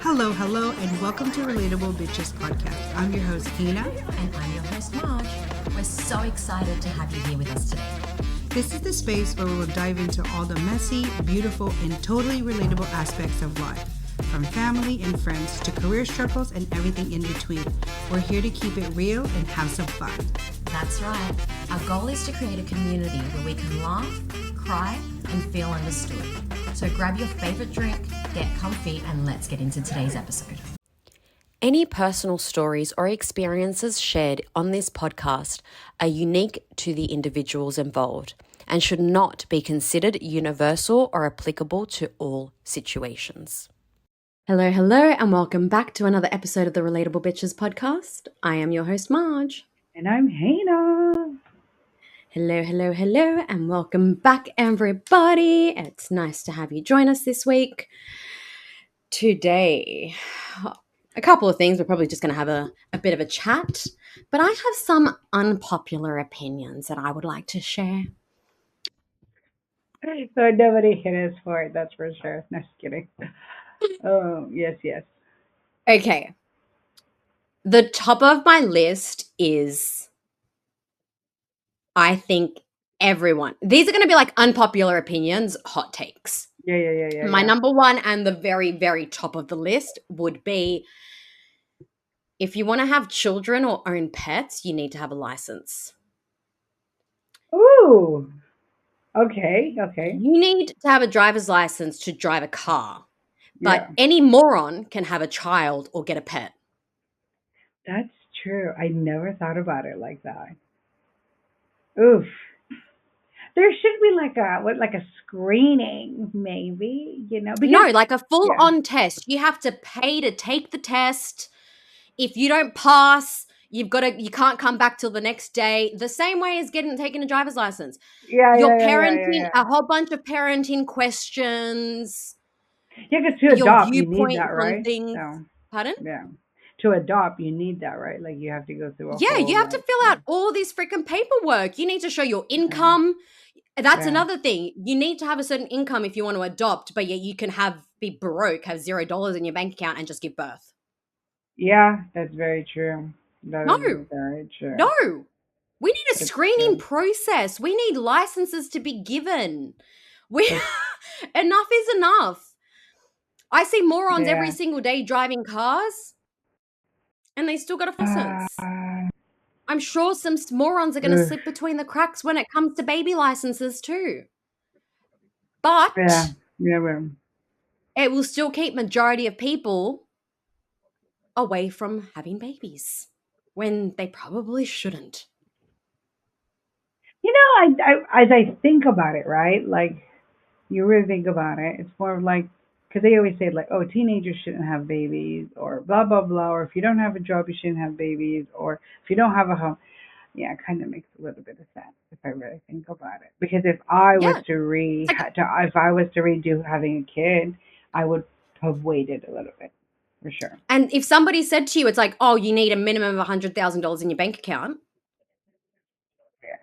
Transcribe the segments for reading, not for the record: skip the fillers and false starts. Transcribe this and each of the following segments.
Hello, and welcome to Relatable Bitches Podcast. I'm your host, Heinna. And I'm your host, Marj. We're so excited to have you here with us today. This is the space where we will dive into all the messy, beautiful, and totally relatable aspects of life. From family and friends to career struggles and everything in between. We're here to keep it real and have some fun. That's right. Our goal is to create a community where we can laugh, cry, and feel understood. So grab your favorite drink, get comfy, and let's get into today's episode. Any personal stories or experiences shared on this podcast are unique to the individuals involved and should not be considered universal or applicable to all situations. Hello, and welcome back to another episode of the Relatable Bitches podcast. I am your host, Marj. And I'm Heinna. Hello, and welcome back, everybody. It's nice to have you join us this week. Today, a couple of things. We're probably just going to have a bit of a chat, but I have some unpopular opinions that I would like to share. So nobody hit us for it, that's for sure. No, just kidding. Oh, yes. Okay. The top of my list is, I think everyone, these are going to be like unpopular opinions, hot takes. Yeah. My number one and the very, very top of the list would be, if you want to have children or own pets, you need to have a license. Ooh. Okay. You need to have a driver's license to drive a car, but Yeah, any moron can have a child or get a pet. that's true. I never thought about it like that. Oof. There should be like a screening, maybe, because No, like a full-on test. You have to pay to take the test. If you don't pass, you can't come back till the next day. The same way as taking a driver's license. yeah, Your yeah, parenting, yeah. a whole bunch of parenting questions, Yeah, because to your adopt, you need viewpoints that, on right? things. So, Pardon? yeah. To adopt, you need that, right? Like you have to go through a Yeah, whole, you have to fill out all this freaking paperwork. You need to show your income. That's Yeah. another thing. You need to have a certain income if you want to adopt, but yet you can be broke, have $0 in your bank account, and just give birth. Yeah, that's very true. That No, is very true. no. We need a It's screening true. process. We need licenses to be given. It's, Enough is enough. I see morons every yeah. single day driving cars, and they still got a license. I'm sure some morons are going to Ugh. slip between the cracks when it comes to baby licenses too. But Yeah. it will still keep majority of people away from having babies when they probably shouldn't. As I think about it, right? Like, you really think about it, it's more of like, because they always say, like, oh, teenagers shouldn't have babies, or blah, blah, blah, or if you don't have a job, you shouldn't have babies, or if you don't have a home. Yeah, it kind of makes a little bit of sense if I really think about it. Because if I was Yeah. if I was to redo having a kid, I would have waited a little bit, for sure. And if somebody said to you, it's like, oh, you need a minimum of $100,000 in your bank account, Yeah.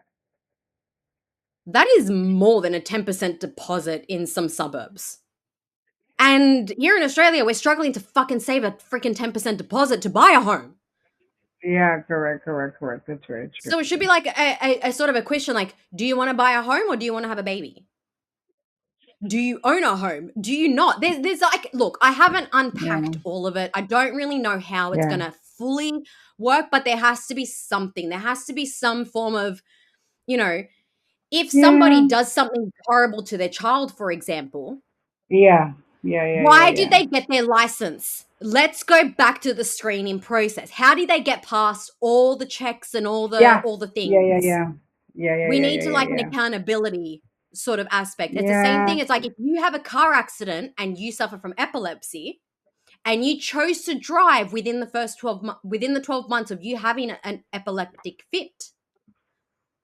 that is more than a 10% deposit in some suburbs. And here in Australia, we're struggling to fucking save a freaking 10% deposit to buy a home. Yeah, correct. That's very true. So it should be like a sort of a question like, do you want to buy a home or do you want to have a baby? Do you own a home? Do you not? There's like, look, I haven't unpacked Yeah. all of it. I don't really know how it's Yeah. going to fully work, but there has to be something. There has to be some form of, if somebody does something horrible to their child, for example, Yeah. why did they get their license? Let's go back to the screening process. How did they get past all the checks and all the things? We need to like an accountability sort of aspect. It's the same thing. It's like if you have a car accident and you suffer from epilepsy and you chose to drive within the 12 months of you having an epileptic fit,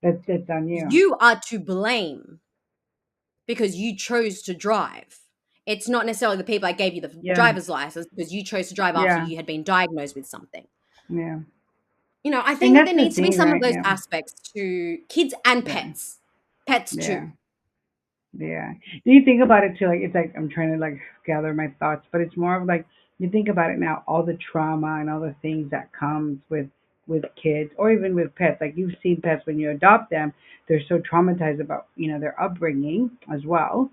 That's on you. you are to blame because you chose to drive. It's not necessarily the people that gave you the driver's license because you chose to drive after you had been diagnosed with something. Yeah. I think that there needs to be some of those Yeah. aspects to kids and pets. Pets too. Yeah. Do you think about it too? Like it's like I'm trying to like gather my thoughts, but it's more of like you think about it now, all the trauma and all the things that comes with kids or even with pets. Like you've seen pets when you adopt them, they're so traumatized about, their upbringing as well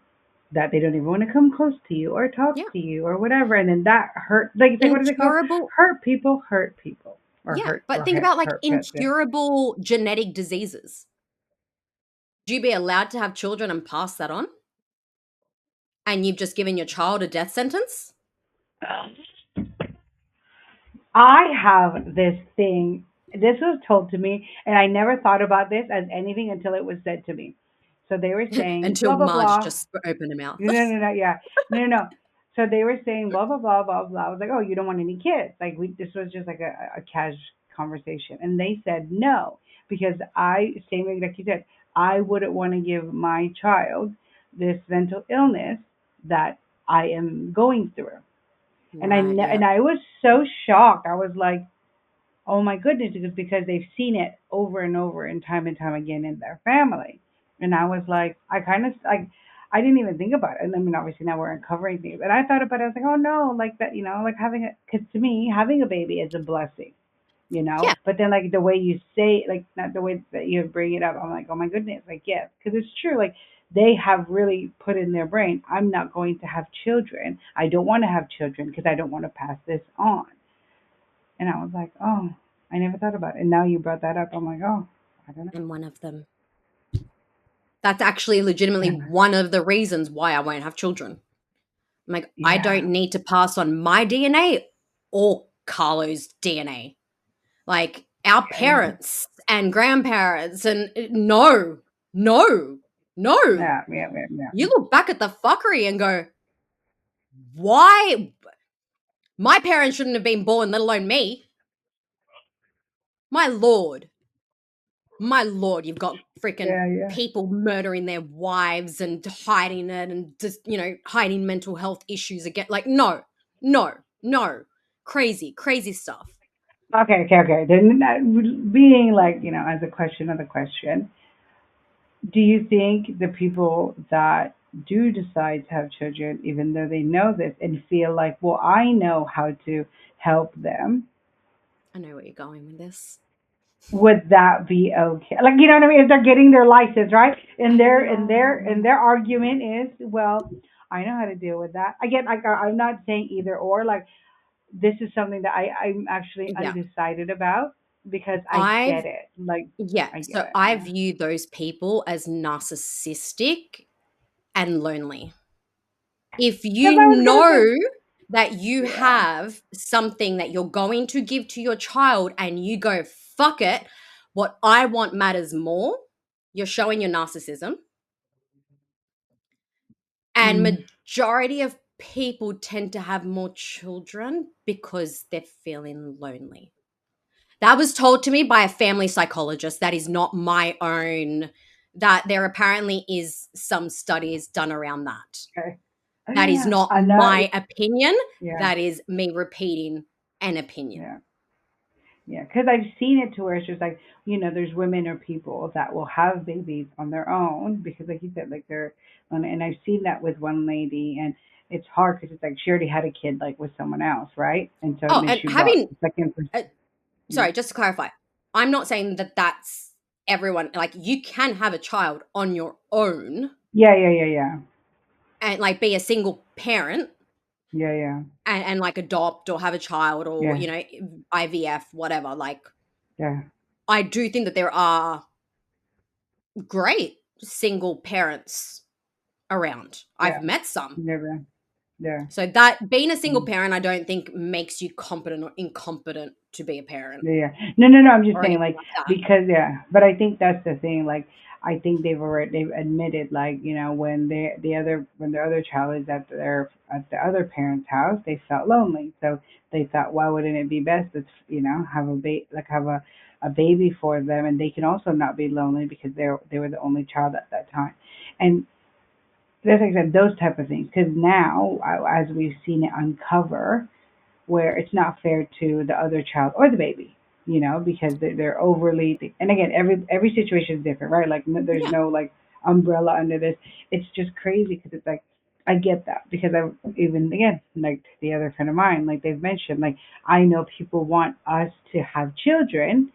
that they don't even want to come close to you or talk Yeah. to you or whatever. And then that hurt like it's like what do they call it? Incurable. Hurt people. Or Yeah. But think about like hurt pets. Yeah. incurable genetic diseases. Do you be allowed to have children and pass that on? And you've just given your child a death sentence? I have this thing. This was told to me, and I never thought about this as anything until it was said to me. So they were saying Until blah blah Marge blah. just opened her mouth. No, yeah, no. So they were saying blah blah blah blah blah. I was like, oh, you don't want any kids? Like this was just like a casual conversation, and they said no because same like you said, I wouldn't want to give my child this mental illness that I am going through. Right, And yeah. I was so shocked. I was like, oh my goodness, because they've seen it over and time again in their family. And I was like, I kind of like, I didn't even think about it. And I mean, obviously now we're uncovering things. And I thought about it. I was like, oh no, like that, like having because to me, having a baby is a blessing, Yeah. But then like the way you say, like not the way that you bring it up, I'm like, oh my goodness, like yes, because it's true. Like they have really put in their brain, I'm not going to have children. I don't want to have children because I don't want to pass this on. And I was like, oh, I never thought about it. And now you brought that up. I'm like, oh, I don't know. And one of them. That's actually legitimately Yeah. one of the reasons why I won't have children. I'm like, I Yeah. don't need to pass on my DNA or Carlo's DNA. Like our Yeah. parents and grandparents, and no, no, no. Yeah. Yeah. Yeah. You Yeah. look back at the fuckery and go, why? My parents shouldn't have been born, let alone me. My lord. My lord, you've got freaking Yeah. Yeah. people murdering their wives and hiding it and just, hiding mental health issues again. Like, no, no, no. Crazy, crazy stuff. Okay. Okay. Okay. Then being like, as a question of the question, do you think the people that do decide to have children, even though they know this and feel like, well, I know how to help them, I know where you're going with this. would that be okay? Like, you know what I mean? If they're getting their license, right? And I their know. argument is, well, I know how to deal with that. Again, like I'm not saying either or. Like this is something that I'm actually Yeah. undecided about because I I've get it. Like Yeah, I get so it. I Yeah. view those people as narcissistic and lonely. If Because you I was gonna know say, that you yeah. have something that you're going to give to your child and you go, fuck it, what I want matters more, you're showing your narcissism. And Mm, majority of people tend to have more children because they're feeling lonely. That was told to me by a family psychologist. That is not my own. That there apparently is some studies done around that. okay. That is not I know. my opinion. Yeah. That is me repeating an opinion. Yeah. Yeah, because I've seen it to where it's just like, there's women or people that will have babies on their own because, like you said, like and I've seen that with one lady, and it's hard because it's like she already had a kid like with someone else, right? And so Oh, then and she brought having, the second person. uh, Yeah, sorry, just to clarify, I'm not saying that that's everyone. Like, you can have a child on your own yeah, yeah, yeah, yeah, and like be a single parent yeah, yeah, and like adopt or have a child or, yeah, IVF, whatever. Like, yeah, I do think that there are great single parents around. I've yeah, met some. yeah, yeah. So that being a single Mm. parent, I don't think makes you competent or incompetent to be a parent Yeah, yeah. No, no, no. I'm just or saying, anything like, like that. because yeah. But I think that's the thing. Like, I think they've admitted, like, when when the other child is at the other parent's house, they felt lonely. So they thought, why wouldn't it be best to have have a baby for them, and they can also not be lonely because they were the only child at that time, and that's like I said, those type of things. Because now, as we've seen it uncover where it's not fair to the other child or the baby, because they're overly. And again, every situation is different, right? Like there's Yeah. no like umbrella under this. It's just crazy because it's like I get that because I even again like the other friend of mine, like they've mentioned, like I know people want us to have children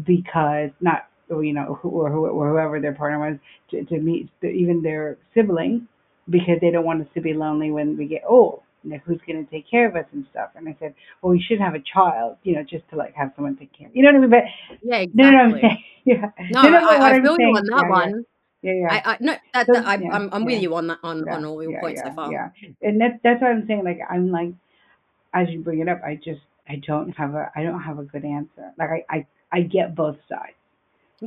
because not or whoever their partner was to meet even their sibling because they don't want us to be lonely when we get old. You know, who's going to take care of us and stuff? And I said, well, we should have a child, just to like have someone take care. You know what I mean? But Yeah, no, no, no, I'm exactly. saying, yeah, No, no, no. But what I I'm feel you on saying, that yeah, yeah, one. yeah, yeah. I no, that So I, yeah, I'm with yeah, you on that yeah, on all your yeah, points so yeah, far. yeah. And that's what I'm saying. Like I'm like, as you bring it up, I don't have a good answer. Like I get both sides.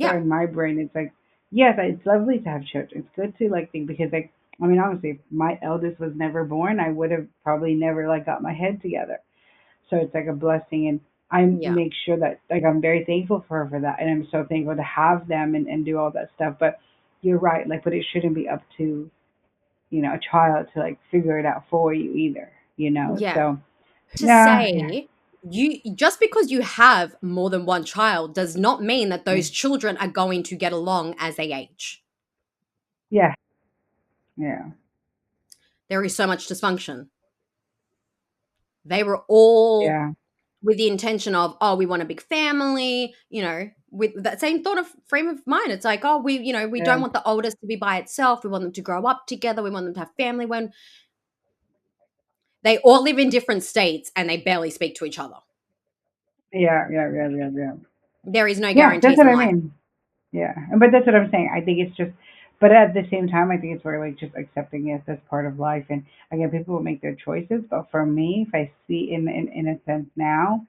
So Yeah, in my brain, it's like, yes, it's lovely to have children. It's good to like think because like I mean, honestly, if my eldest was never born, I would have probably never like got my head together. So it's like a blessing, and I yeah, make sure that like I'm very thankful for her for that, and I'm so thankful to have them and do all that stuff. But you're right, like, but it shouldn't be up to a child to like figure it out for you either. yeah. So To yeah, yeah, say you just because you have more than one child does not mean that yeah, those children are going to get along as they age. yeah, yeah, There is so much dysfunction. They were all yeah, with the intention of, oh, we want a big family, with that same thought of frame of mind. It's like, oh, we don't yeah, want the oldest to be by itself. We want them to grow up together. We want them to have family when they all live in different states and they barely speak to each other. yeah, yeah, yeah, yeah, yeah. There is no Yeah, that's guarantees what in I life. mean. Yeah, but that's what I'm saying. I think it's just, but at the same time, I think it's very like just accepting it as part of life. And again, people will make their choices, but for me, if I see in a sense now,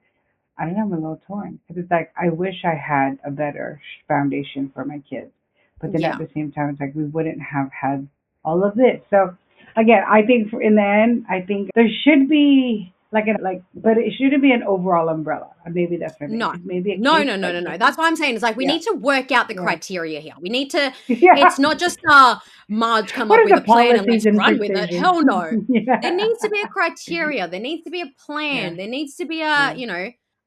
I don't know, I'm a little torn because it's like I wish I had a better foundation for my kids, but then at Yeah. the same time, it's like we wouldn't have had all of this. So again, I think in the end, I think there should be but it shouldn't be an overall umbrella. Maybe that's my thing No. because maybe a No, case no, no, no, like no. this. That's what I'm saying. It's like we Yeah, need to work out the yeah, criteria here. We need to, yeah. it's not just Marge come What up are with a the plan and policies let's and run with it. procedures? Hell no. There Yeah, needs to be a criteria. There needs to be a plan. yeah, There needs to be yeah.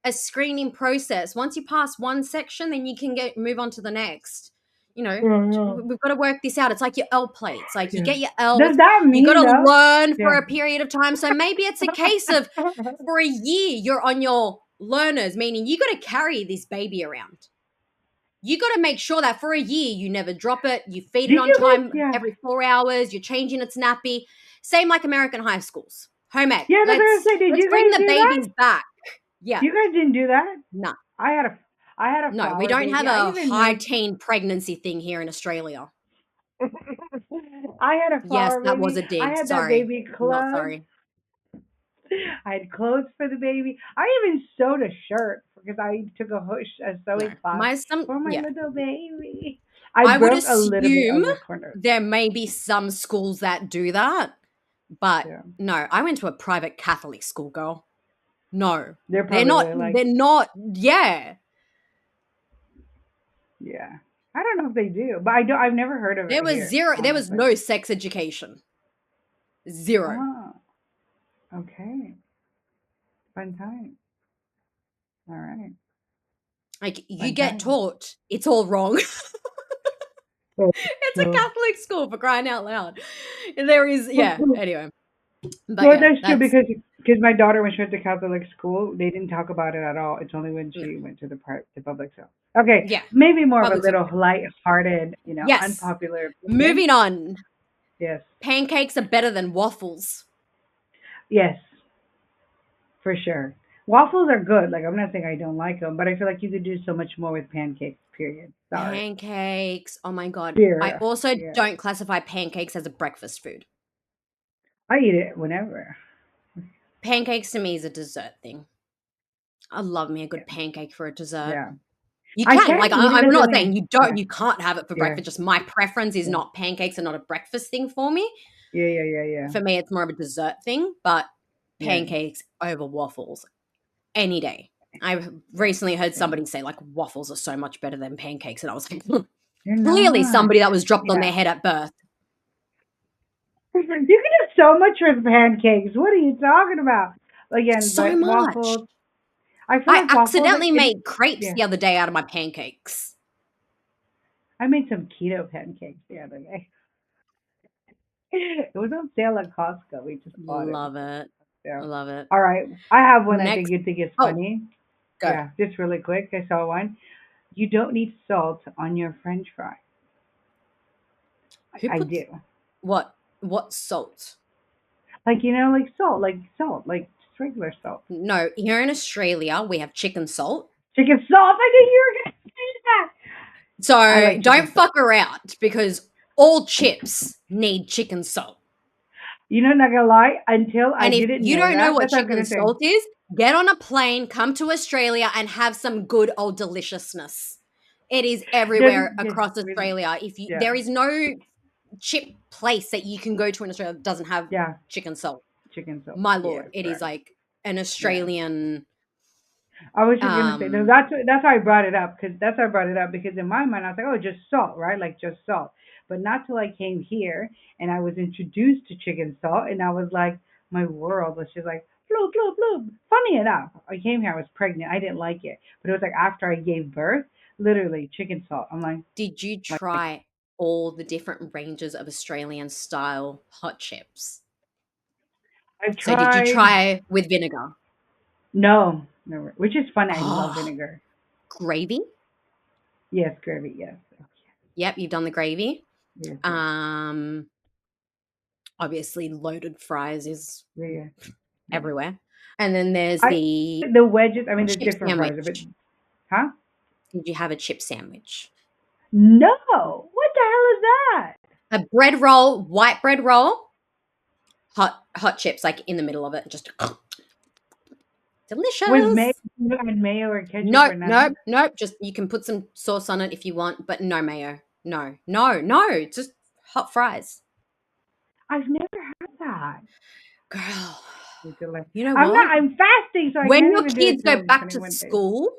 a screening process. Once you pass one section, then you can move on to the next. Yeah, yeah, We've got to work this out. It's like your L plates. Like you yeah. get your L's, Does that you got mean to though? learn for Yeah. a period of time. So maybe it's a case of for a year you're on your learners, meaning you got to carry this baby around. You got to make sure that for a year you never drop it, you feed it Did on you guys? time Yeah, every 4 hours, you're changing its nappy. Same like American high schools. Home ec. yeah. That's what I was Let's saying. Did let's you bring guys the do that? babies back. Yeah. You guys didn't do that. No. I had a I had a No, we flower don't have baby. I a even high moved. teen pregnancy thing here in Australia. I had a Yes, flower that was baby. a I dig. had that Sorry. baby Not club. sorry. I had clothes for the baby. I even sewed a shirt because I took a No. sewing class My some for my yeah. little baby. I I would broke a little bit assume of the corners. there may be some schools that do that, but Yeah, no, I went to a private Catholic school, girl. No. they're They're probably not really like, they're not yeah. yeah. I don't know if they do, but I don't. I've never heard of There it was here, zero there was honestly. no sex education. Zero. Oh, okay. Fun time. All right. Like you Fun get time. taught it's all wrong. So, It's a so, Catholic school for crying out loud. There is yeah, anyway. But well, yeah, that's true that's because my daughter when she went to Catholic school, they didn't talk about it at all. It's only when no. she went to the public school. Okay, Yeah. maybe more of a Public school. little light-hearted, Yes. unpopular opinion. Moving on. Yes, Pancakes are better than waffles. yes, for sure. Waffles are good. Like I'm not saying I don't like them, but I feel like you could do so much more with pancakes. Period. Sorry. Pancakes. Oh my god. I Period. also Yeah. don't classify pancakes as a breakfast food. I eat it whenever. Pancakes to me is a dessert thing. I love me a Yeah. good pancake for a dessert. Yeah. You I can. can Like eat it I'm as not a saying meal. you Yeah. don't you can't have it for Yeah. breakfast. Just my preference is Yeah. not pancakes are not a breakfast thing for me. Yeah. Yeah. Yeah. Yeah. For me it's more of a dessert thing, but Yeah. pancakes over waffles any day. I've recently heard Yeah. somebody say like waffles are so much better than pancakes and I was like You're clearly not. somebody that was dropped on Yeah. their head at birth. You can do so much with pancakes. What are you talking about? Again, So but much. waffles. I feel I like waffles. accidentally made crepes Yeah. the other day out of my pancakes. I made some keto pancakes the other day. It was on sale at Costco. We just bought it. Love it. I Yeah. love it. All right. I have one I think Next. you think is Oh, funny. go. Yeah, just really quick. I saw one. You don't need salt on your French fry. Who I puts do. what? What salt? Like like salt, like just regular salt. No, here in Australia, we have chicken salt. Chicken salt. I knew you were gonna say that. I So like don't chicken salt. fuck around because all chips need chicken salt. You know, not gonna lie, until I And if didn't you know don't know that. what That's what I was chicken gonna say. salt is, get on a plane, come to Australia, and have some good old deliciousness. It is everywhere Doesn't just across really, Australia. If you yeah, there is no chip place that you can go to in Australia that doesn't have yeah, chicken salt. chicken salt. My lord, Yes, it is right. like an Yeah. Australian I was just gonna say no. um That's why I brought it up because in my mind I was like, oh, just salt, right? Like just salt. But not till I came here and I was introduced to chicken salt, and I was like, my world was just like bloop bloop bloop. Funny enough, I came here. I was pregnant. I didn't like it, but it was like after I gave birth, literally chicken salt. I'm did you like try all the different ranges of Australian style hot chips? I've So did you tried. try with vinegar? No, no, which is fun. I love Oh, vinegar. gravy? Yes, gravy. Yes, Yep, you've done the gravy. yes, yes. Um, obviously loaded fries is Yeah, yeah, yeah. everywhere. And then there's I the the wedges. I mean, there's chip different fries, but sandwich. huh? Did you have a chip sandwich? No. What the hell is that? A bread roll, white bread roll, hot chips like in the middle of it, just Was mayo delicious. and mayo or ketchup Nope, or nope, nothing? nope. Just you can put some sauce on it if you want, but no mayo. No, no, no. Just hot fries. I've never had that. Girl, Until I- you know I'm not. what? I'm fasting, so I When can't your even do kids it go till back to 21 days. school,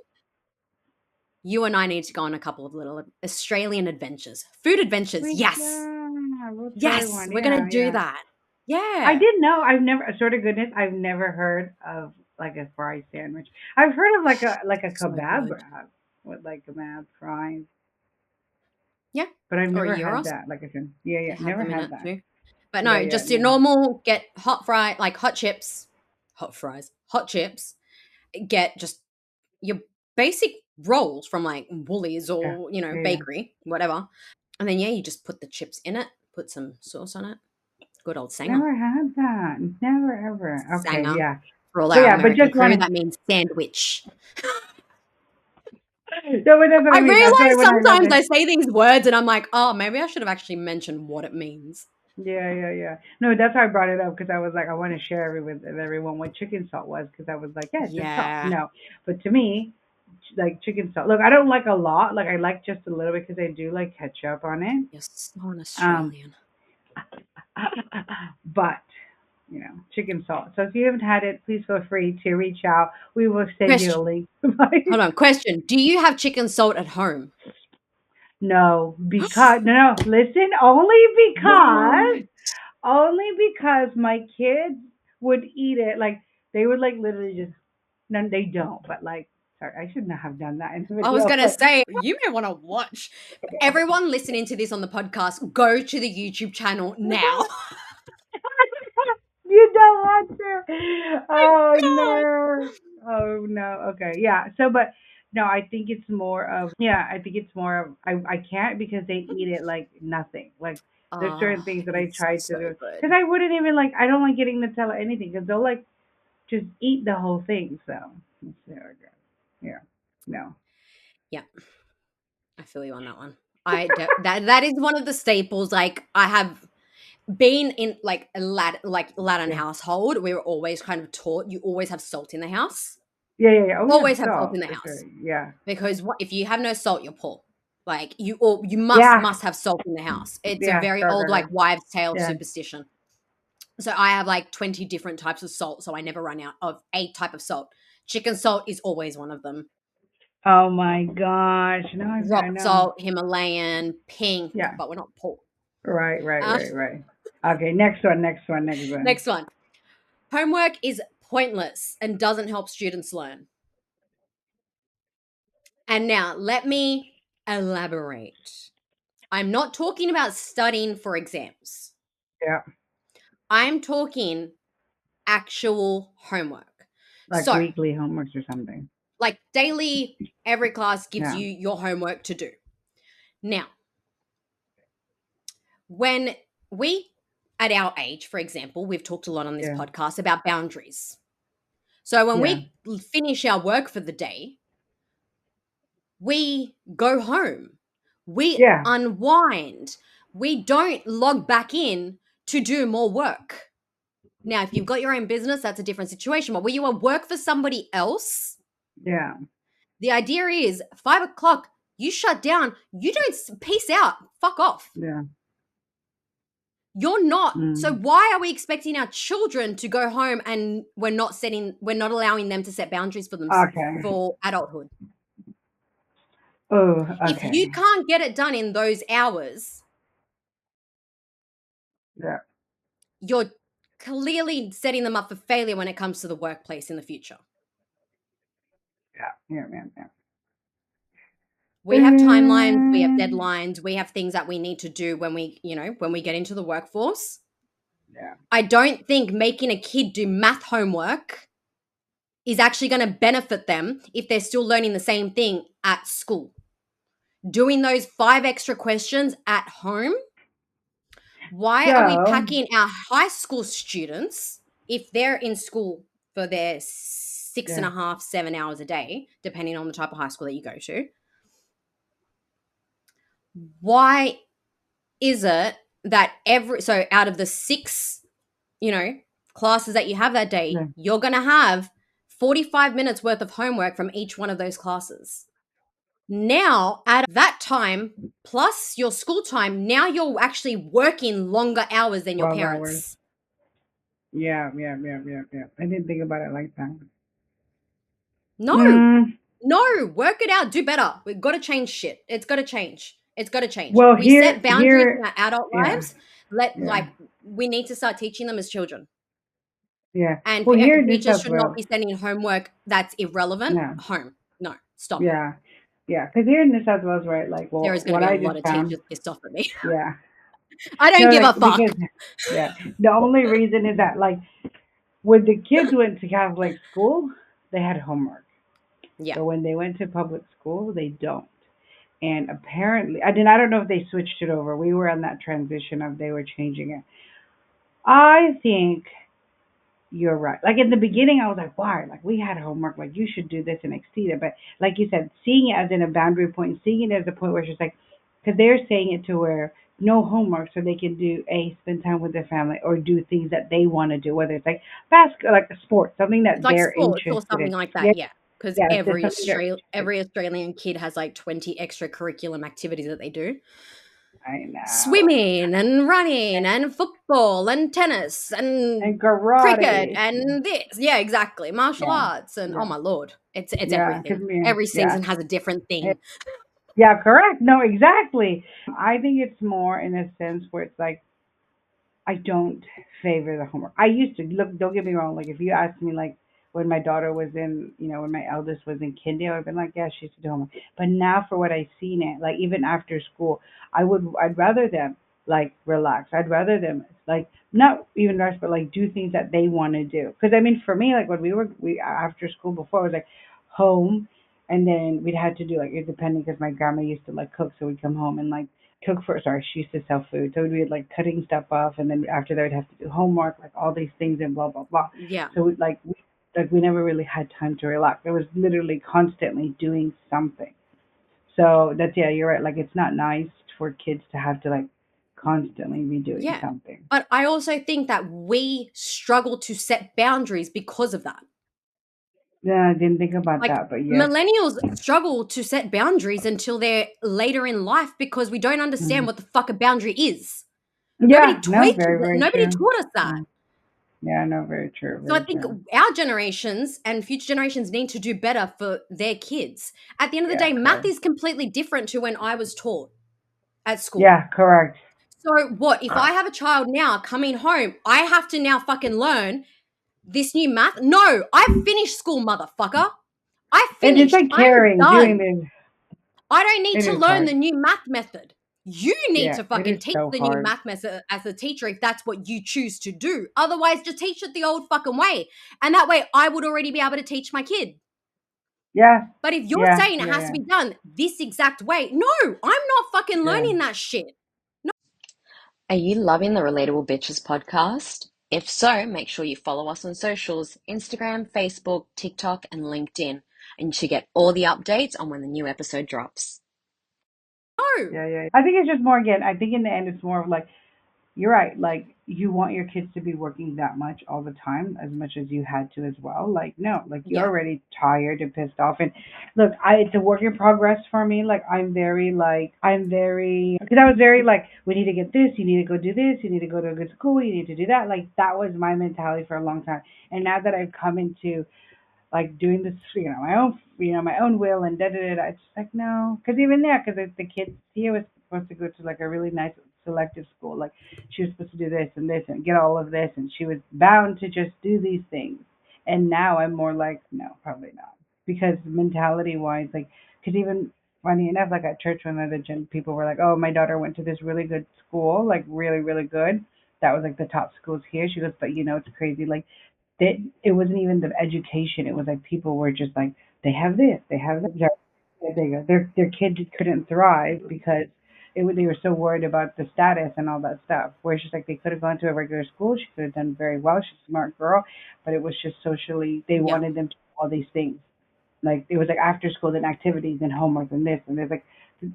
you and I need to go on a couple of little Australian adventures. Food adventures. Yes. We'll try Yes. one. We're going Yeah, to do yeah. that. I Yeah. didn't know. I've never. Sort of goodness. I've never heard of like a fry sandwich. I've heard of like a So kebab good. wrap with like kebab fries, Yeah. but I've Or a never had gyros. that. Like I said, yeah, yeah, They have never them in had it that. too. But Yeah, no, yeah, just your no. normal get hot fry, like hot chips, hot fries, hot chips. Get just your basic rolls from like Woolies Yeah, or, yeah, yeah. bakery, whatever. And then, yeah, you just put the chips in it, put some sauce on it. Good old Sanger. Never had that. Never ever. Okay, Sanger. yeah. For all But our yeah, but American just crew, wanted. that means sandwich. No, but that's what I I mean. That's why realize when I read sometimes this. I say these words and I'm like, oh, maybe I should have actually mentioned what it means. Yeah, yeah, yeah. No, that's why I brought it up because I was like, I want to share with everyone what chicken salt was because I was like, yeah, it's just salt. Yeah. No, but to me, like chicken salt. Look, I don't like a lot. Like I like just a little bit because I do like ketchup on it. You're so an Um, Australian. but chicken salt. So if you haven't had it, please feel free to reach out. We will send you a Question. link. Hold on. Question. Do you have chicken salt at home? No, because no, listen, What? only because my kids would eat it. Like they would like literally just no, they don't. But like, sorry, I should not have done that in the I was video. going to But say, you may want to watch. Everyone listening to this on the podcast, go to the YouTube channel now. you don't want to. Oh God. no. Oh no. Okay. Yeah. So, but no, I think it's more of yeah. I think it's more of I can't because they eat it like nothing. Like there's Oh, certain things that I it's try to so do because good. I wouldn't even like I don't like getting Nutella anything because they'll like just eat the whole thing. So yeah. No. Yeah, I feel you on that one. That is one of the staples. Like I have been in like a Latin Yeah. household. We were always kind of taught you always have salt in the house. Yeah. Yeah. Yeah. Oh yeah. Always have salt in Salt the for sure. house Yeah. because if you have no salt, you're poor. Like you Yeah. must have salt in the house. It's a Yeah. very Go, old go, like go. wives' tale Yeah. superstition. So I have like 20 different types of salt, so I never run out of a type of salt. Chicken salt is always one of them. Oh my gosh. No, I Rock know. salt, Himalayan, pink, Yeah. but we're not poor. Right, right, Uh, right, right. Okay, next one, next one, next one. next one. Homework is pointless and doesn't help students learn. And now let me elaborate. I'm not talking about studying for exams. Yeah. I'm talking actual homework. Like So, weekly homeworks or something. like daily, every class gives Yeah. you your homework to do. Now, when we, at our age, for example, we've talked a lot on this Yeah. podcast about boundaries. So when Yeah. we finish our work for the day, we go home, we Yeah. unwind, we don't log back in to do more work. Now, if you've got your own business, that's a different situation. But when you work for somebody else, Yeah. the idea is 5 o'clock, you shut down, you don't peace out, fuck off. Yeah. You're not. So Mm. why are we expecting our children to go home and we're not allowing them to set boundaries for them Okay. for adulthood? Oh, If you okay. can't get it done in those hours, Yeah. you're clearly setting them up for failure when it comes to the workplace in the future. Yeah. Yeah. Yeah. Yeah. We have timelines, we have deadlines, we have things that we need to do when we get into the workforce. Yeah. I don't think making a kid do math homework is actually going to benefit them if they're still learning the same thing at school. Doing those 5 extra questions at home, why are we So, packing our high school students, if they're in school for their 6.5, 7 hours a day, depending on the type of high school that you go to, why is it that out of the 6, classes that you have that day, yeah. you're going to have 45 minutes worth of homework from each one of those classes. Now, at that time plus your school time, now you're actually working longer hours than your 12 hours. parents. Yeah. Yeah. Yeah. Yeah. Yeah. I didn't think about it like that. No, work it out. Do better. We've got to change shit. It's got to change. Well, We set boundaries in here, our adult yeah. lives. Yeah. We need to start teaching them as children. Yeah. And Well, here in New teachers South should not Wales. be sending homework that's irrelevant Yeah. home. No, stop it. Yeah. Yeah. Because here in New South Wales, right? Like, There well, is going to what be a I lot just of found. teachers pissed off at me. Yeah. I don't No, give a like, fuck. because, yeah. The only reason is that, like, when the kids went to Catholic school, they had homework. Yeah. But when they went to public school, they don't. And apparently, I don't know if they switched it over. We were on that transition of they were changing it. I think you're right. Like in the beginning, I was like, why? Like we had homework. Like you should do this and exceed it. But like you said, seeing it as in a boundary point, seeing it as a point where it's just like, because they're saying it to where no homework, so they can do spend time with their family or do things that they want to do, whether it's like basketball, like a sport, something that It's like they're sports or interested in. something like Yeah, that, yeah. Because yeah, that's something they're interested. every Australian kid has like 20 extracurricular activities that they do. I know. Swimming and running and football and tennis and And cricket karate. and this. Yeah, exactly. Martial Yeah, arts and oh yeah, my lord. It's yeah. everything. Because Every yeah, season has a different thing. yeah, correct. No, exactly. I think it's more in a sense where it's like I don't favor the homework. I used to look. Don't get me wrong. Like if you asked me, like when my daughter was in, when my eldest was in kindy, I would have been like, yeah, she used to do homework. But now, for what I've seen it, like even after school, I'd rather them like relax. I'd rather them like not even rest, but like do things that they want to do. Because I mean, for me, like when we after school before, it was like home, and then we'd had to do like it depending because my grandma used to like cook, so we'd come home and like cook for sorry, she used to sell food. So we'd be like cutting stuff off and then after that we'd have to do homework, like all these things and blah blah blah. Yeah. So we never really had time to relax. It was literally constantly doing something. So that's yeah, you're right. Like it's not nice for kids to have to like constantly be doing Yeah. something. But I also think that we struggle to set boundaries because of that. Yeah, I didn't think about Like that, but yes. millennials struggle to set boundaries until they're later in life because we don't understand Mhm. what the fuck a boundary is. Yeah, no, very, very Nobody true. taught us that. Mm. Yeah, no, very true, So I very think true. our generations and future generations need to do better for their kids. At the end of the Yeah, day, math correct. is completely different to when I was taught at school. Yeah, correct. So what if I have a child now coming home, I have to now fucking learn this new math? No, I finished school, motherfucker. I It's finished. like I'm caring, doing done. this. I don't need It to is learn hard. the new math method. You need Yeah, to it fucking is teach so the new hard. math method as a teacher if that's what you choose to do. Otherwise, just teach it the old fucking way. And that way I would already be able to teach my kid. Yeah, But if you're yeah, saying it yeah, has to yeah. be done this exact way, no, I'm not fucking Yeah. learning that shit. Are you loving the Relatable Bitches podcast? If so, make sure you follow us on socials, Instagram, Facebook, TikTok, and LinkedIn, and to get all the updates on when the new episode drops. No. Yeah, yeah. I think it's just more again. I think in the end, it's more of like you're right. Like you want your kids to be working that much all the time, as much as you had to as well. Like no, like you're Yeah. already tired and pissed off. And look, it's a work in progress for me. Like because I was very like, we need to get this. You need to go do this. You need to go to a good school. You need to do that. Like that was my mentality for a long time. And now that I've come into like doing this, my own will and da da da. It's just like no, because even there, because the kid here was supposed to go to like a really nice selective school. Like she was supposed to do this and get all of this, and she was bound to just do these things. And now I'm more like no, probably not, because mentality wise, like, because even funny enough, like at church one of the people were like, oh, my daughter went to this really good school, like really really good. That was like the top schools here. She goes, but it's crazy, like that it wasn't even the education. It was like people were just like they have this, they have that. There they go. Their kids couldn't thrive because they were so worried about the status and all that stuff. Where it's just like they could have gone to a regular school. She could have done very well. She's a smart girl, but it was just socially they Yeah. wanted them to do all these things. Like it was like after school then activities and homework and this and there's like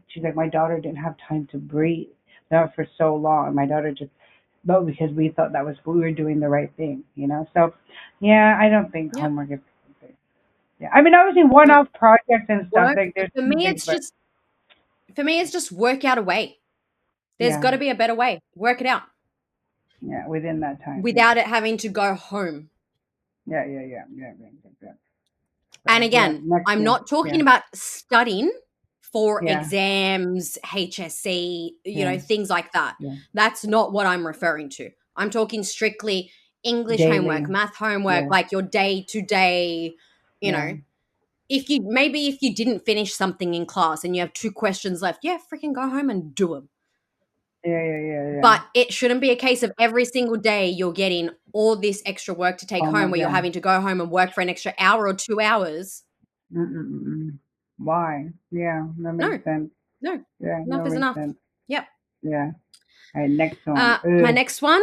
she's like my daughter didn't have time to breathe. Not for so long. My daughter just but because we thought that was we were doing the right thing. So yeah, I don't think Yeah. homework is big. Yeah. I mean obviously one No. off projects and stuff, Work like there's for some me things, it's but just work out a way. There's yeah, got to be a better way. Work it out yeah, within that time. Yeah. without it having to go home. Yeah, yeah, yeah, yeah, yeah, yeah, yeah. And So yeah, again, next I'm year. not talking Yeah, about studying for yeah, exams, HSC, yeah, things like that. yeah. That's not what I'm referring to. I'm talking strictly English Daily. homework, math homework, Yeah, like your day to day, you yeah, know. If you didn't finish something in class and you have 2 questions left, yeah, freaking go home and do them. yeah, yeah, yeah, yeah. But it shouldn't be a case of every single day you're getting all this extra work to take Oh home my where you're God. having to go home and work for an extra hour or 2 hours. Mm-mm-mm. Why? Yeah, that makes No. sense. No, Yeah, enough that is makes enough. sense. Yep. Yeah. All right, next one. My Ugh, next one,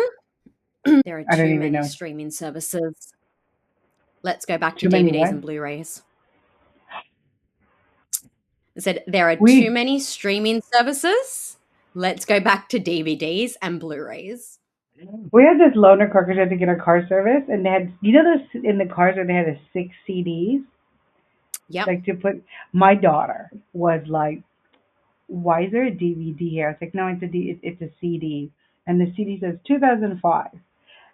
there are I don't too even many know. streaming services. Let's go back to Too many DVDs what? and Blu-rays. I said there are too We many streaming services. Let's go back to DVDs and Blu-rays. we had this loaner car because we had to get our car service, and they had those in the cars where they had the 6 CDs, Yep. like to put. My daughter was like, "Why is there a DVD here?" I was like, "No, it's a CD," and the CD says 2005,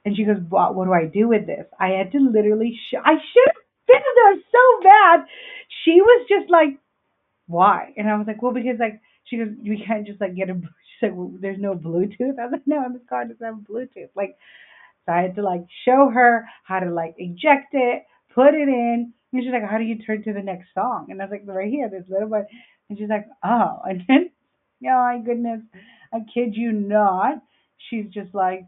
and she goes, "What do I do with this?" I had to literally. I should have been there so bad. She was just like, "Why?" And I was like, "Well, because like." She goes, "We can't just like get a." She's like, well, "There's no Bluetooth." I was like, "No, this car doesn't have Bluetooth." Like, so I had to like show her how to like eject it, put it in. And she's like, "How do you turn to the next song?" And I was like, "Right here, this little bit." And she's like, "Oh." And then, oh my goodness, I kid you not, she's just like,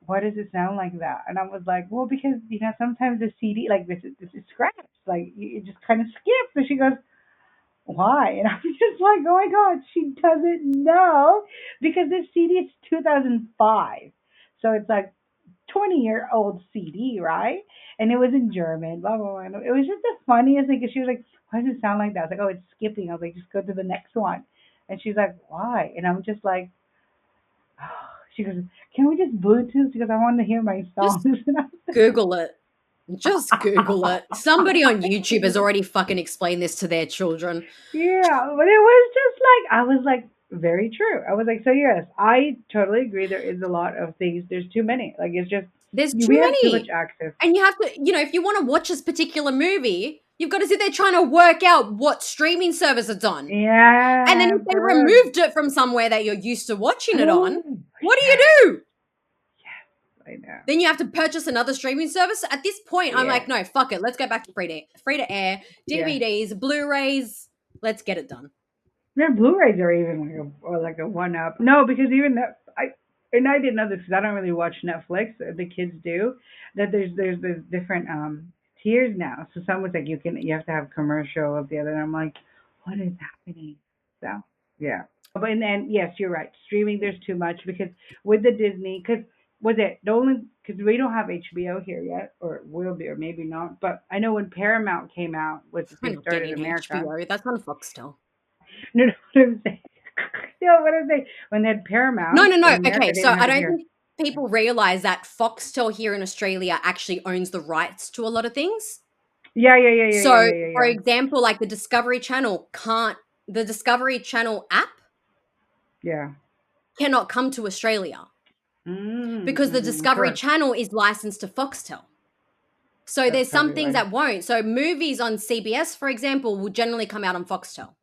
"Why does it sound like that?" And I was like, "Well, because sometimes the CD like this is scratched, like it just kind of skips." And she goes, "Why?" And I'm just like, "Oh my god, she doesn't know because this CD is 2005, so it's like 20-year-old CD, right?" And it was in German, blah blah blah. And it was just the funniest thing because she was like, "Why does it sound like that?" I was like, "Oh, it's skipping." I was like, "Just go to the next one." And she's like, "Why?" And I'm just like, oh. She goes, "Can we just Bluetooth?" She goes, "I want to hear my songs." Just And I was Google it. Just Google like, it. Somebody on YouTube has already fucking explained this to their children. yeah, but it was just like I was like very true. I was like, so yes, I totally agree. There is a lot of things. There's too many. Like it's just There's we too have too much many. access. And you have to, if you want to watch this particular movie, you've got to sit there trying to work out what streaming service it's on. And then Yeah, if they for removed it from somewhere that you're used to watching it on, real. what do you Yes, do? I know. Then you have to purchase another streaming service. At this point, I'm Yeah, like, no, fuck it. Let's go back to free to air, yeah, DVDs, Blu-rays. Let's get it done. Their Blu-rays are even like a one up. No, because even that I didn't know this because I don't really watch Netflix. The kids do. That there's different tiers now. So someone's like you have to have commercial of the other, and I'm like, what is happening? So yeah. But and then yes, you're right. Streaming there's too much because with the Disney because was it the only because we don't have HBO here yet or will be or maybe not. But I know when Paramount came out was We're they not started getting America. HBO. That's on Foxtel. No, no, what I'm saying. No, what I'm saying. When they had No, Paramount no, no. in America, Okay, they so didn't I have it don't here. think people realize that Foxtel here in Australia actually owns the rights to a lot of things. Yeah, yeah, yeah, yeah, yeah, So, yeah, yeah, for yeah. example, like the Discovery Channel app Yeah. cannot come to Australia because the Mm-hmm. Discovery Correct. Channel is licensed to Foxtel. So That's there's some probably things why. that won't. So movies on CBS, for example, will generally come out on Foxtel.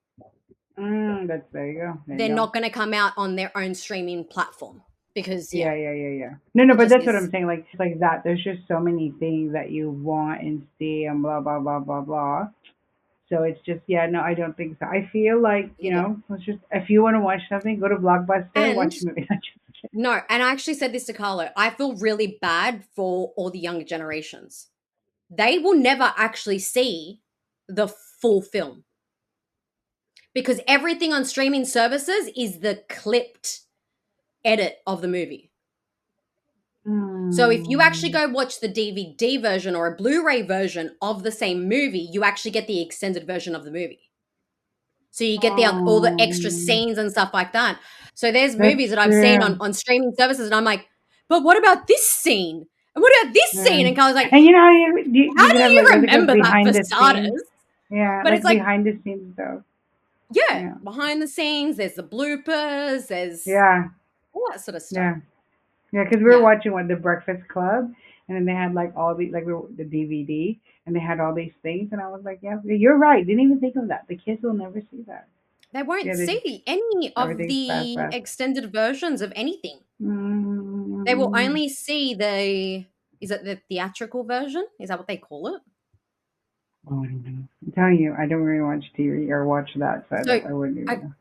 That's there you go. There you They're go. not going to come out on their own streaming platform because Yeah, yeah, yeah, yeah. No, no, it but just that's what I'm is. saying. Like, it's like that. There's just so many things that you want and see and blah blah blah blah blah. So it's just yeah, no, I don't think so. I feel like Yeah. let's just if you want to watch something, go to Blockbuster, And watch a movie. no, and I actually said this to Carlo. I feel really bad for all the younger generations. They will never actually see the full film because everything on streaming services is the clipped edit of the movie. So if you actually Mm. go watch the DVD version or a Blu-ray version of the same movie, you actually get the extended version of the movie. So you get all the extra Oh, scenes and stuff like that. So there's that's movies that I've seen true. on streaming services, and I'm like, but what about this scene? And what about this Yeah. scene? And Carl's like, And you how could do have you like what's it called remember that for behind the scenes. starters? Yeah, But it's like like, behind the scenes stuff. yeah, Yeah. behind the scenes, there's the bloopers, there's Yeah. all that sort of stuff. Yeah. Yeah. Because we were Yeah. watching the Breakfast Club, and then they had like all these the DVD, and they had all these things, and I was like, yeah, you're right. Didn't even think of that. The kids will never see that. They won't Yeah, they just see any of everything's fast, the fast. extended versions of anything. They will Mm. only see is it the theatrical version? Is that what they call it? Oh, I don't know. I'm telling you, I don't really watch TV or watch that, so So, I wouldn't I, even know.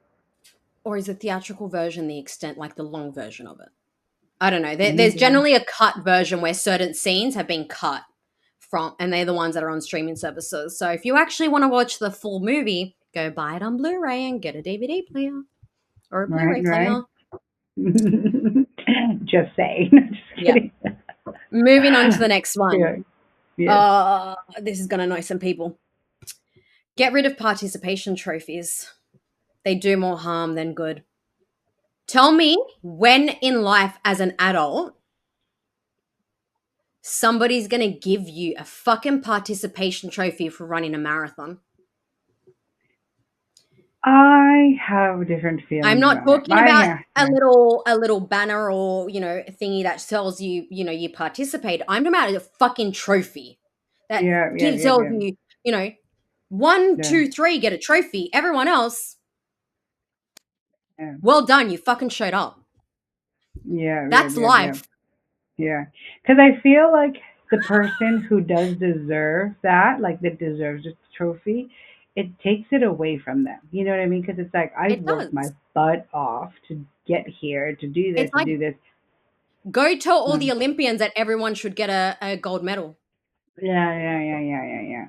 or is the theatrical version the extent, like the long version of it? I don't know. There's Maybe. generally a cut version where certain scenes have been cut from, and they're the ones that are on streaming services. So if you actually want to watch the full movie, go buy it on Blu-ray and get a DVD player or a Right, Blu-ray right. player. Just say. Just Yeah. kidding. Moving on to the next Yeah. one. Yes. This is going to annoy some people. Get rid of participation trophies. They do more harm than good. Tell me when in life as an adult somebody's going to give you a fucking participation trophy for running a marathon. I have different I'm feelings not on it. talking My about yeah, a yeah. little banner or, a thingy that tells you, you participate. I'm talking about a fucking trophy that Yeah, yeah, yeah, tells yeah. you, one, Yeah. two, three, get a trophy. Everyone else, Yeah. well done, you fucking showed up. Yeah, yeah, That's yeah, yeah. life. Yeah. Cuz I feel like the person who does deserve that, like that deserves this trophy, it takes it away from them. You know what I mean? Cuz it's like I've It worked my does. butt off to get here, to do this, It's to like, do this. go tell all the Mm. Olympians that everyone should get a gold medal. Yeah, yeah, yeah, yeah, yeah, yeah.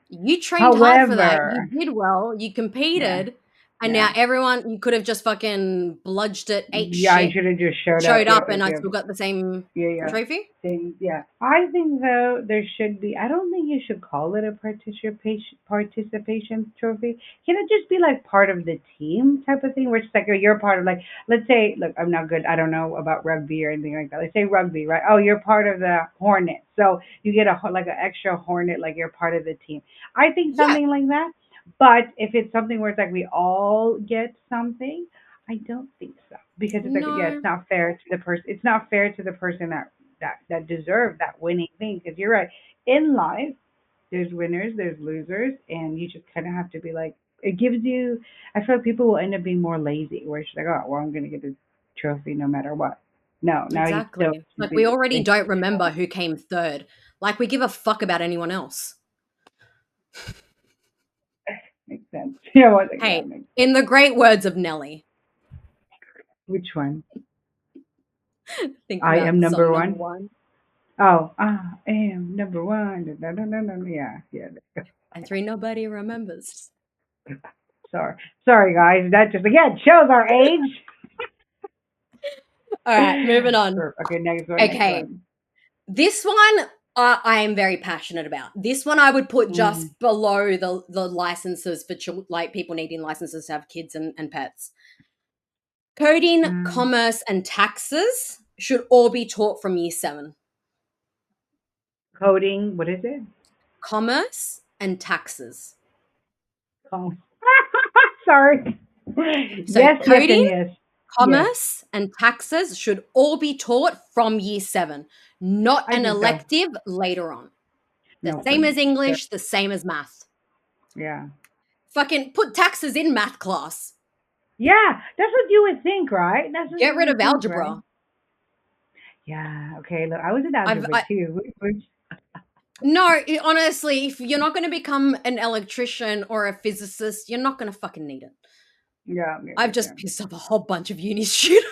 You trained hard for that. You However, did well. You yeah, competed. And now yeah. everyone, you could have just fucking bludged it, ate Yeah, I shit, should have just showed up. showed Yeah, up, and I yeah, still got the same yeah, yeah. trophy. Things, yeah. I think though there should be. I don't think you should call it a participation trophy. Can it just be like part of the team type of thing, where it's like oh, you're part of like let's say look I'm not good. I don't know about rugby or anything like that. Let's say rugby, right? Oh, you're part of the Hornet, so you get like an extra Hornet, like you're part of the team. I think Yeah, something like that. But if it's something where it's like we all get something, I don't think so because it's like yeah, no, it's not fair to the person. It's not fair to the person that deserved that winning thing. Because you're right, in life there's winners, there's losers, and you just kind of have to be like it gives you. I feel like people will end up being more lazy, where it's like oh well, I'm gonna get a trophy no matter what. No, now you still exactly. should Like, we be already think don't remember who came third. Like, we give a fuck about anyone else. makes sense. You know what? Like, Hey, that makes sense. in the great words of Nelly, Which one? think I about am number song number one. one. Oh, I am number one. Da, da, da, da, da. Yeah, yeah. And three, nobody remembers. Sorry, guys. That just again shows our age. All right, moving on. Okay, next one. Next Okay, one. this one I am very passionate about. This one I would put Mm. just below the licenses for like people needing licenses to have kids and pets. Coding, Mm. commerce, and taxes should all be taught from year 7. Coding. What is it? Commerce and taxes. Oh. Sorry. So Yes, yes, and coding, yes. Yes, commerce, and taxes should all be taught from year 7, not I an think so. elective later on. The No, for same as sure. English, the same as math. Yeah. Fucking put taxes in math class. Yeah, that's what you would think, right? That's what Get you rid would of think, right? algebra. Yeah. Okay. Look, I was in I've algebra too. No, honestly, if you're not going to become an electrician or a physicist, you're not going to fucking need it. Yeah, yeah, I've yeah, just yeah. pissed off a whole bunch of uni students.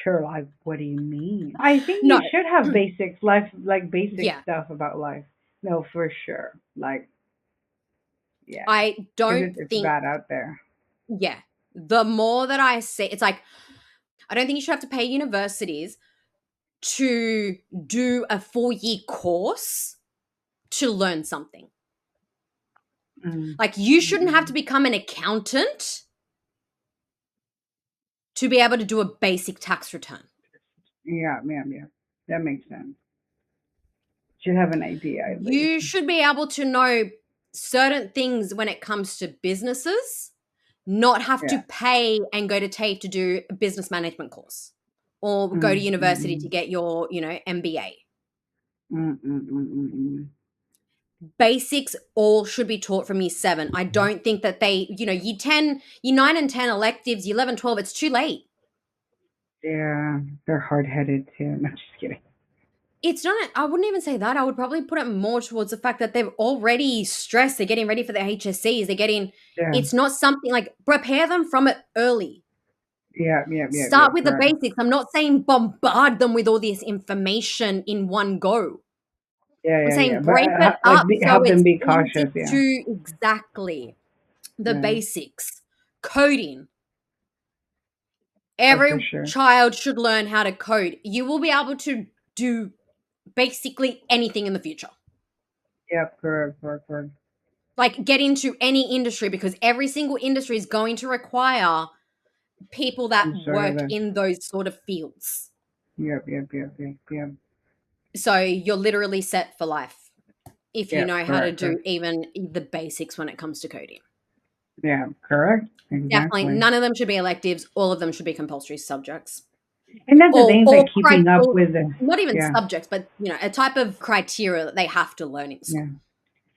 Sure, like, what do you mean? I think No, you should have basics, life, like basic yeah, stuff about life. No, for sure. Like, yeah, I because don't it's think, bad out there. yeah, the more that I see, it's like, I don't think you should have to pay universities to do a 4-year course to learn something. Mm, Like, you shouldn't have to mm, become an accountant to be able to do a basic tax return. yeah, yeah, yeah. That makes sense. Should have an idea at least. You should be able to know certain things when it comes to businesses, not have to Yeah. pay and go to TAFE to do a business management course or go to Mm, mm, university to mm, get your, MBA. mm, mm, mm, mm, mm. Basics all should be taught from year 7. I don't think that they, year 10, year 9 and 10 electives, year 11, 12, it's too late. Yeah, they're hard headed too. No, just kidding. It's not, I wouldn't even say that. I would probably put it more towards the fact that they're already stressed. They're getting ready for their HSCs. Yeah, It's not something like prepare them from it early. yeah, yeah, yeah, yeah. Start with the Correct. basics. I'm not saying bombard them with all this information in one go. Yeah, I'm yeah, yeah. saying But break it like, up so help them it's be easy cautious. Yeah, to exactly the yeah. basics. Coding. Oh, for Every sure. child should learn how to code. You will be able to do basically anything in the future. Yep, correct, correct, correct. Like get into any industry because every single industry is going to require people that Some sort of work a. in those sort of fields. Yep, yep, yep, yep, yep. So you're literally set for life if you Yep, know how to correct, do correct. even the basics when it comes to coding. Yeah, correct. Definitely Exactly. none of them should be electives, all of them should be compulsory subjects. And that's the Or thing, or, like keeping up or with the. not even Yeah, subjects, but a type of criteria that they have to learn in yeah. school.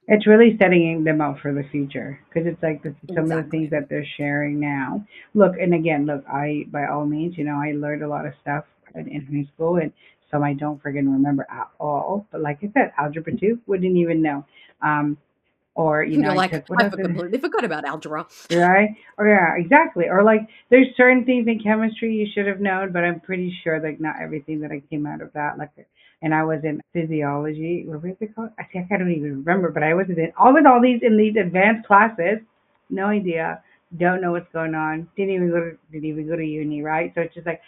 It's really setting them up for the future because it's like some of the things Exactly. that they're sharing now. Look, and again, look, I by all means, I learned a lot of stuff in high school, and some I don't friggin' remember at all. But like I said, algebra two, wouldn't even know. Um, or You're I like, took what I else did I, completely forgot about algebra. right? Or yeah, exactly. Or like there's certain things in chemistry you should have known, but I'm pretty sure like not everything that I came out of that. Like, and I was in physiology. What was it called? I think I don't even remember. But I was in all these in these advanced classes. No idea. Don't know what's going on. Didn't even go to uni. Right. So it's just like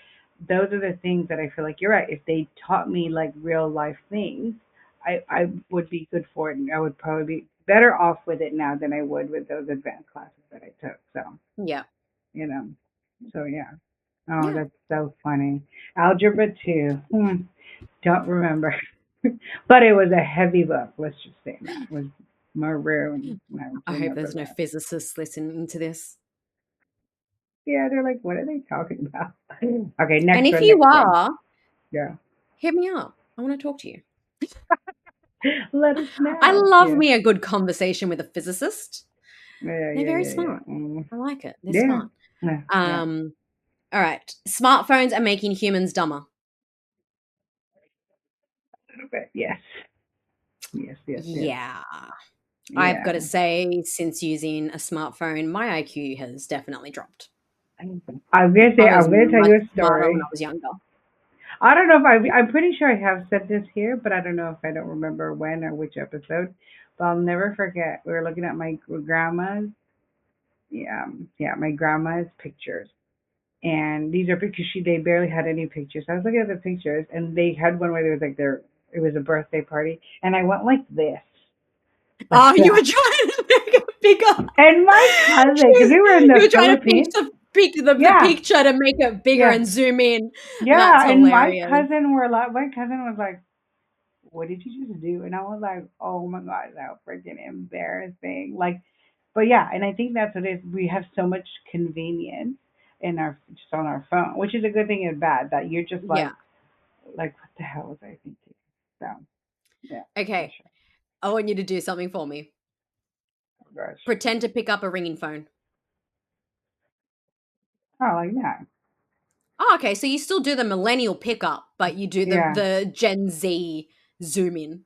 those are the things that I feel like you're right. If they taught me like real life things, I would be good for it, and I would probably be better off with it now than I would with those advanced classes that I took. So, Yeah. you know, so yeah. Oh, Yeah. that's so funny. Algebra 2. Don't remember. But it was a heavy book. Let's just say that. It was maroon. I I hope remember there's no that. physicists listening to this. Yeah, they're like, what are they talking about? Okay, And next if one, you next one. are, Yeah. hit me up. I want to talk to you. Let us I know. love Yeah. me a good conversation with a physicist. Yeah, They're yeah, very yeah, yeah. smart. I like it. They're Yeah. smart. Yeah. Yeah. All right. Smartphones are making humans dumber. A little bit. Yes. Yes, yes, yes. Yeah. I've got Yeah. to say, since using a smartphone, my IQ has definitely dropped. I'm gonna say I was I'm gonna tell much you a smarter when I story. was younger. I don't know if I'm pretty sure I have said this here, but I don't know if I don't remember when or which episode. But I'll never forget. We were looking at my grandma's, yeah, my grandma's pictures, and these are because they barely had any pictures. So I was looking at the pictures, and they had one where there was like it was a birthday party, and I went like this, like Oh, you were that. trying to make it bigger. And my cousin, because we were in You the were trying to pinch Philippines, the yeah, picture to make it bigger yeah, and zoom in. That's yeah, and hilarious. my cousin was like, what did you just do? And I was like, oh my God, that freaking embarrassing. Like, but yeah, and I think that's what it is. We have so much convenience in our just on our phone, which is a good thing and bad. That you're just Yeah. like what the hell was I thinking? So yeah, for Okay. sure. I want you to do something for me. Oh gosh, Pretend to pick up a ringing phone. oh like that. Oh, okay. So you still do the millennial pickup, but you do the Yeah. the Gen Z zoom in.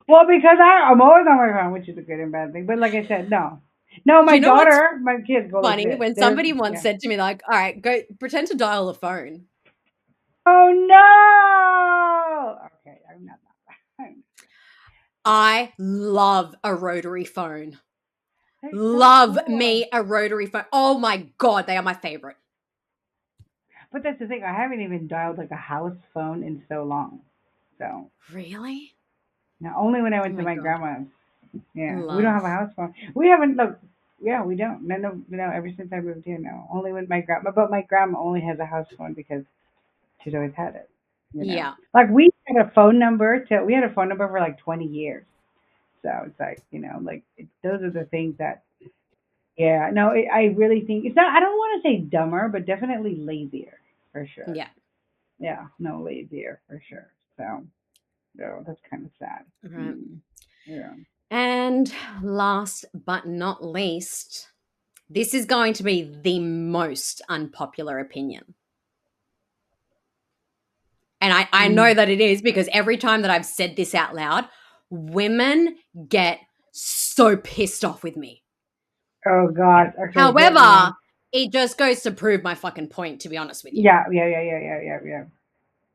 Well, because I'm always on my phone, which is a good and bad thing. But like I said, no, Do my you know what's daughter, my kids go like funny? this. When They're somebody once yeah. said to me, like, all right, go pretend to dial a phone. Oh no. Okay, I'm not. I love a rotary phone. They're so Love cool. me a rotary phone. Oh my God, they are my favorite. But that's the thing. I haven't even dialed like a house phone in so long. So Really? now only when I Oh went to my my God. grandma's. Yeah, we don't have a Love. house phone. We haven't look. Yeah, we don't. No. Ever since I moved here, no. Only with my grandma. But my grandma only has a house phone because she's always had it. Yeah. Like we had a phone number to. We had a phone number for like 20 years. So it's like like those are the things that. Yeah, no, I really think it's not. I don't want to say dumber, but definitely lazier for sure. Yeah. Yeah, no, lazier for sure. So, no, that's kind of sad. All right. Mm, yeah. And last but not least, this is going to be the most unpopular opinion. And I know Mm. that it is because every time that I've said this out loud, women get so pissed off with me. Oh God. Okay, hit However, me. it just goes to prove my fucking point, to be honest with you. Yeah.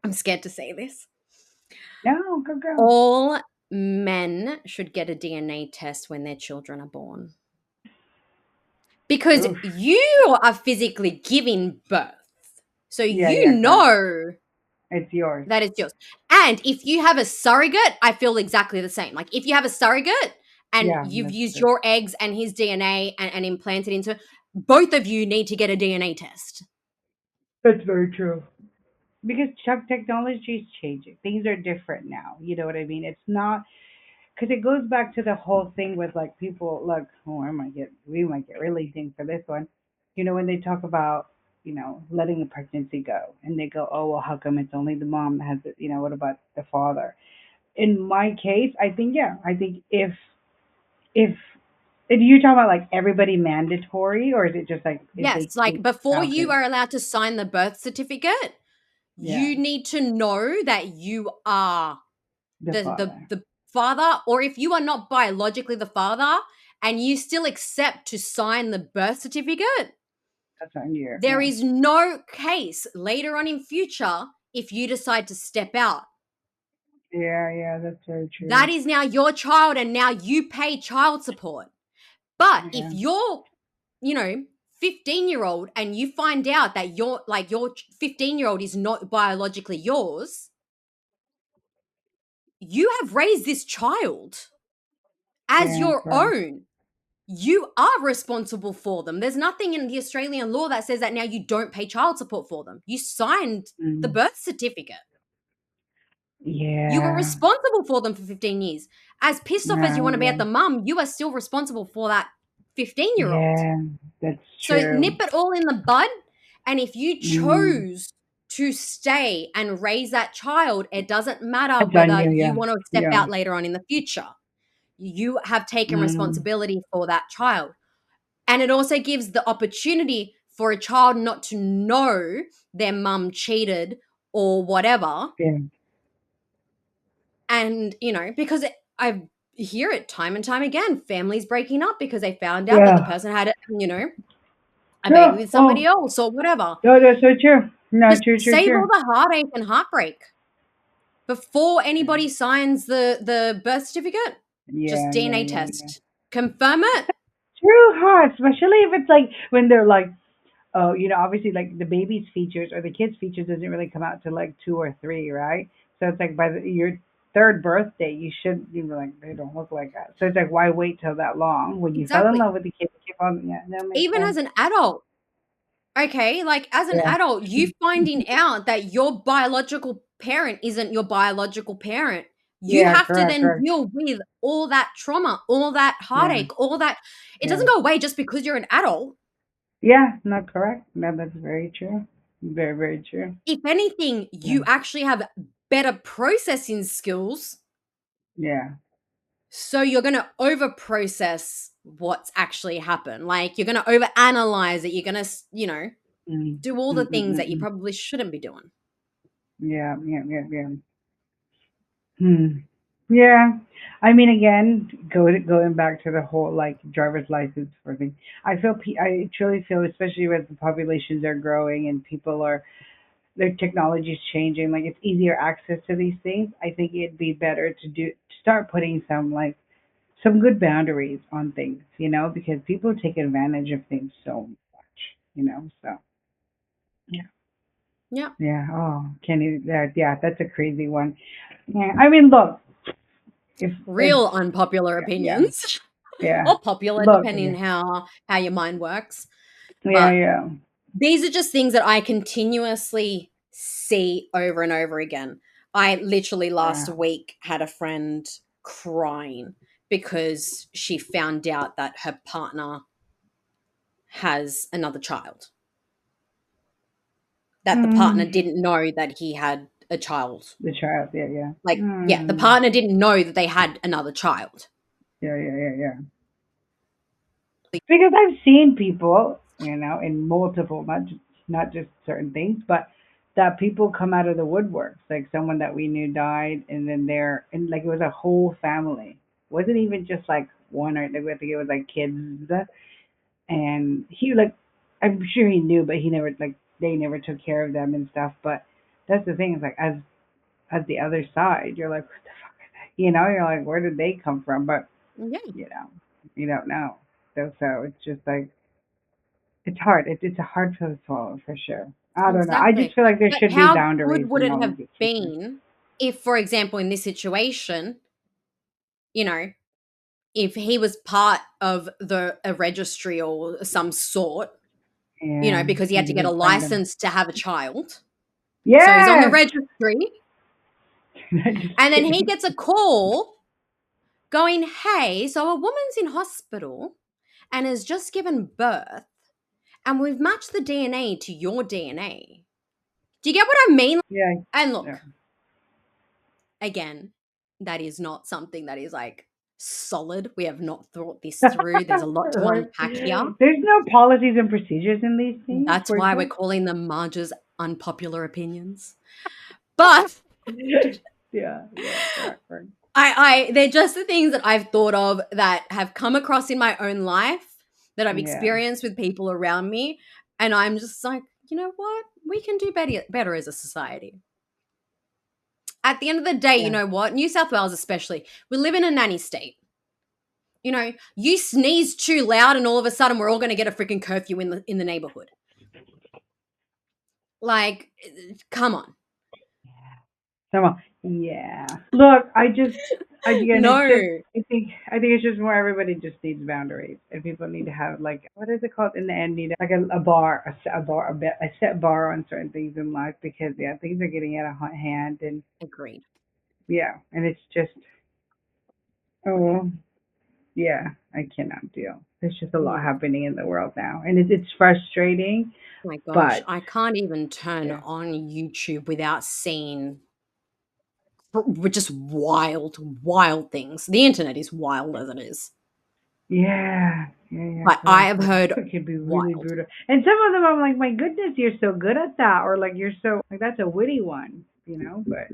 I'm scared to say this. No, go. All men should get a DNA test when their children are born. Because Oof. you are physically giving birth. So you Correct. know It's yours. that it's yours. And if you have a surrogate, I feel exactly the same. Like if you have a surrogate and Yeah, you've that's used true. your eggs and his DNA and implanted into, both of you need to get a DNA test. That's very true. Because technology is changing. Things are different now. You know what I mean? It's not because it goes back to the whole thing with like people like we might get really deep for this one. When they talk about letting a pregnancy go, and they go, oh well, how come it's only the mom that has it? What about the father? In my case, I think I think if if you talking about like everybody mandatory, or is it just like if Yes, they like before you okay, are allowed to sign the birth certificate, yeah, you need to know that you are the father, the father, or if you are not biologically the father and you still accept to sign the birth certificate, that's on you, there is no case later on in future if you decide to step out. yeah, that's very That true, is now your child and now you pay child support. But if yeah, you're, 15-year-old and you find out that your 15-year-old is not biologically yours, you have raised this child as yeah, your correct. own. You are responsible for them. There's nothing in the Australian law that says that now you don't pay child support for them. You signed the Mm. birth certificate. You were Yeah, responsible for them for 15 years. As pissed off as you want to be at yeah, the mum, you are still responsible for that 15-year-old. yeah, that's So nip true. it all in the bud. And if you Mm. chose to stay and raise that child, it doesn't matter That's on whether you, you yeah, want to step yeah, out later on in the future. You have taken mm. responsibility for that child. And it also gives the opportunity for a child not to know their mum cheated or whatever. Yeah, And, because hear it time and time again. Families breaking up because they found out that the Yeah. person had, a baby Yeah. with somebody Oh, else or whatever. no, that's so true. No, Just true, true, save all true. the heartache and heartbreak before anybody signs the birth certificate. Just Yeah, yeah, DNA yeah, yeah. test. Confirm it. True hard, especially if it's like when they're like, oh, obviously like the baby's features or the kid's features doesn't really come out to like 2 or 3, right? So it's like by your third birthday, you should like they don't look like that. So it's like why wait till that long when you fell in Exactly. love with the kid? Keep on, yeah, that makes Even sense. as an adult, okay, like as an Yeah, adult, you finding out that your biological parent isn't your biological parent, you yeah, have to correct, then correct. deal with all that trauma, all that Yeah, heartache, all that. It yeah, doesn't go away just because you're an adult. yeah. Not correct. No, that's very true. Very, very true. If anything, you Yeah, actually have better processing skills. yeah. So you're going to over process what's actually happened. Like you're going to over analyze it. You're going to, Mm, do all mm, the mm, things mm, that you mm. probably shouldn't be doing. Yeah, yeah, yeah, yeah. Hmm. Yeah. I mean, again, going back to the whole like driver's license for thing. I truly feel, especially as the populations are growing and people are their technology is changing, like it's easier access to these things. I think it'd be better to start putting some good boundaries on things, because people take advantage of things so much. So yeah, Yeah. yeah. Oh, can you? Yeah, that's a crazy one. Yeah. I mean, look, if Real unpopular yeah, opinions yeah. or popular, Look, depending yeah, how your mind works. yeah, But yeah, these are just things that I continuously see over and over again. I literally last yeah. week had a friend crying because she found out that her partner has another child, that the partner Mm, didn't know that he had a child. the child, yeah, yeah. Like, yeah, the Mm, partner didn't know that they had another child. yeah, yeah, yeah, yeah. Because I've seen people, in multiple, not just certain things, but that people come out of the woodworks. Like someone that we knew died, and then and like it was a whole family. It wasn't even just like one, or I think it was like kids, and he like, I'm sure he knew, but he never like they never took care of them and stuff. But that's the thing, is like as the other side, you're like, what the fuck are they? You're like, where did they come from? But Yeah, you know, you don't know. So it's just like it's hard. It's a hard pill to swallow for sure. I don't know. I just exactly. feel like there But should be how good boundaries would in it all have of these things. been if, for example, in this situation, you know, if he was part of a registry or some sort, Yeah, because he had and to to get a be pregnant. license to have a child. So he's on the Yes. registry, Just and then he kidding. gets a call going, "Hey, so a woman's in hospital and has just given birth, and we've matched the DNA to your DNA." Do you get what I mean? Yeah, And yeah, look, again, that is not something that is like solid. We have not thought this through. There's a lot to right. unpack here. There's no policies and procedures in these things That's for why we're sure. calling them Marge's unpopular opinions. But Yeah, yeah, correct, correct. they're just the things that I've thought of that have come across in my own life, that I've Yeah, experienced with people around me, and I'm just like, you know what? We can do better as a society. At the end of the day, you yeah. know what? New South Wales, especially, we live in a nanny state. You sneeze too loud, and all of a sudden, we're all going to get a freaking curfew in the neighborhood. Like, come on. Come on. Yeah. Look, again, it's just, No, I think it's just more everybody just needs boundaries, and people need to have like, what is it called in the end? Need like a bar, a set bar on certain things in life, because yeah, things are getting out of hand, and agreed. yeah, and it's just, oh yeah, I cannot deal. There's just a lot No. happening in the world now, and it's frustrating, Oh my gosh, but I can't even turn yeah, on YouTube without seeing just wild, wild things. The internet is wild as it is, yeah, yeah, yeah, but I correct, have correct. heard It can be really wild. brutal. And some of them I'm like, my goodness, you're so good at that, or like you're so like that's a witty one. But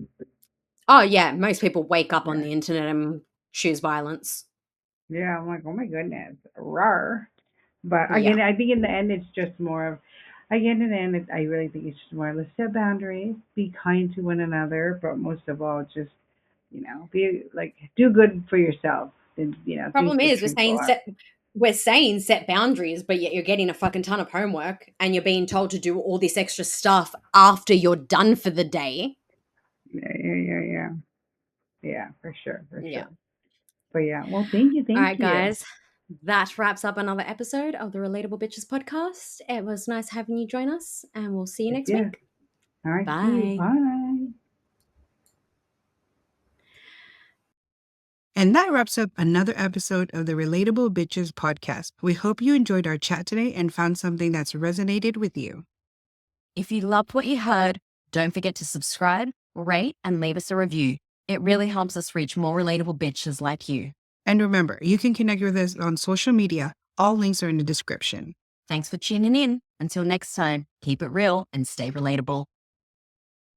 Oh yeah, most people wake up on yeah, the internet and choose violence. Yeah, I'm like, oh my goodness, rar. But Yeah. again, I think in the end, it's just more of, again, in the end, I really think it's just more, let's set boundaries, be kind to one another, but most of all, just, be like, do good for yourself. And, things Problem will is, trickle out. we're saying set boundaries, but yet you're getting a fucking ton of homework and you're being told to do all this extra stuff after you're done for the day. Yeah. Yeah, for sure, Yeah. But yeah, well, thank you, All right, you. guys. That wraps up another episode of the Relatable Bitches podcast. It was nice having you join us, and we'll see you next Yeah. week. All right, see you. Bye. Bye. And that wraps up another episode of the Relatable Bitches podcast. We hope you enjoyed our chat today and found something that's resonated with you. If you loved what you heard, don't forget to subscribe, rate, and leave us a review. It really helps us reach more relatable bitches like you. And remember, you can connect with us on social media. All links are in the description. Thanks for tuning in. Until next time, keep it real and stay relatable.